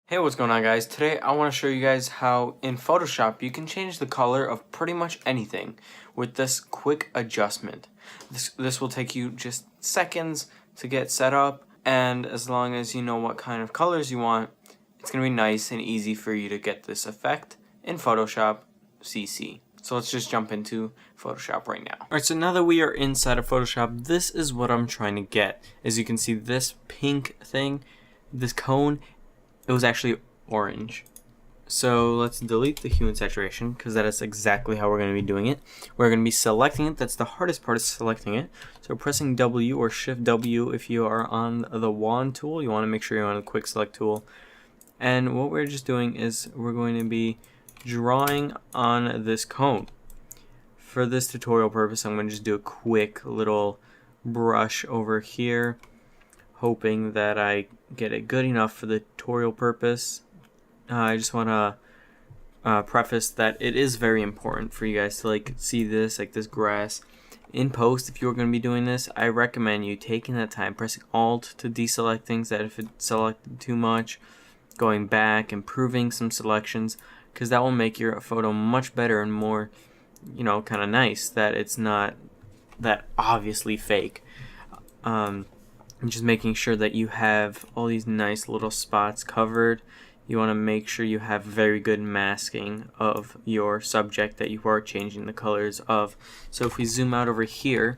Hey, what's going on, guys? Today I want to show you guys how in Photoshop you can change the color of pretty much anything with this quick adjustment. This will take you just seconds to get set up, and as long as you know what kind of colors you want, it's going to be nice and easy for you to get this effect in Photoshop CC. So let's just jump into Photoshop right now. Alright, so now that we are inside of Photoshop, this is what I'm trying to get. As you can see, this pink thing, this cone, it was actually orange. So let's delete the hue and saturation, because that is exactly how we're going to be doing it. We're going to be selecting it. That's the hardest part, is selecting it. So pressing W or Shift W if you are on the wand tool. You want to make sure you're on the quick select tool. And what we're just doing is we're going to be drawing on this cone. For this tutorial purpose, I'm going to just do a quick little brush over here, hoping that I get it good enough for the tutorial purpose. I just want to preface that it is very important for you guys to see this, this grass. In post, if you're going to be doing this, I recommend you taking that time, pressing Alt to deselect things that if it's selected too much, going back, improving some selections, because that will make your photo much better and more, kind of nice, that it's not that obviously fake. And just making sure that you have all these nice little spots covered. You want to make sure you have very good masking of your subject that you are changing the colors of. So if we zoom out over here,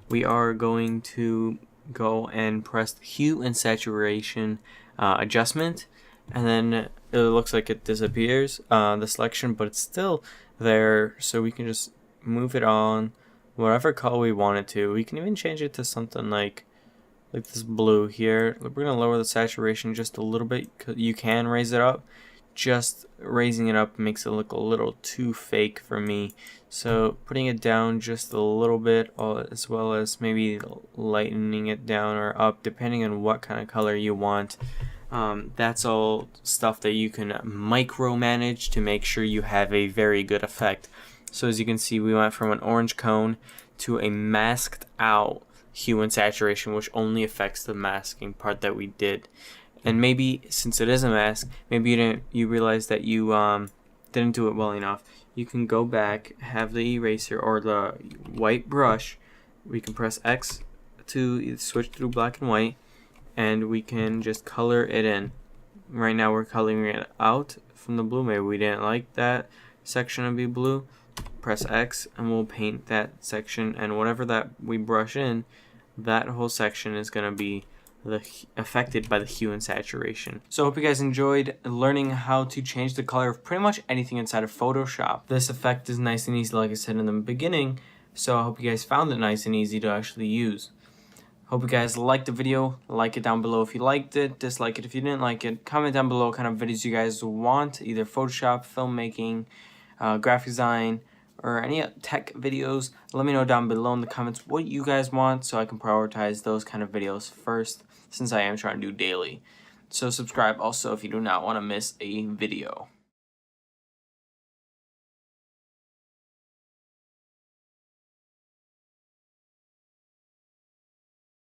we are going to go and press Hue and Saturation adjustment, and then it looks like it disappears, the selection, but it's still there, so we can just move it on whatever color we want it to. We can even change it to something like this blue here. We're going to lower the saturation just a little bit. You can raise it up. Just raising it up makes it look a little too fake for me. So putting it down just a little bit, as well as maybe lightening it down or up, depending on what kind of color you want. That's all stuff that you can micromanage to make sure you have a very good effect. So as you can see, we went from an orange cone to a masked out hue and saturation, which only affects the masking part that we did. And maybe since it is a mask, maybe you realize that you didn't do it well enough. You can go back, have the eraser or the white brush. We can press X to switch through black and white, and we can just color it in. Right now we're coloring it out from the blue. Maybe we didn't like that section to be blue. Press X and we'll paint that section, and whatever that we brush in, that whole section is going to be affected by the hue and saturation. So I hope you guys enjoyed learning how to change the color of pretty much anything inside of Photoshop. This effect is nice and easy, like I said in the beginning, so I hope you guys found it nice and easy to actually use. Hope you guys liked the video. Like it down below if you liked it, dislike it if you didn't like it. Comment down below what kind of videos you guys want, either Photoshop, filmmaking, graphic design, or any tech videos. Let me know down below in the comments what you guys want, so I can prioritize those kind of videos first, since I am trying to do daily. So subscribe also if you do not want to miss a video.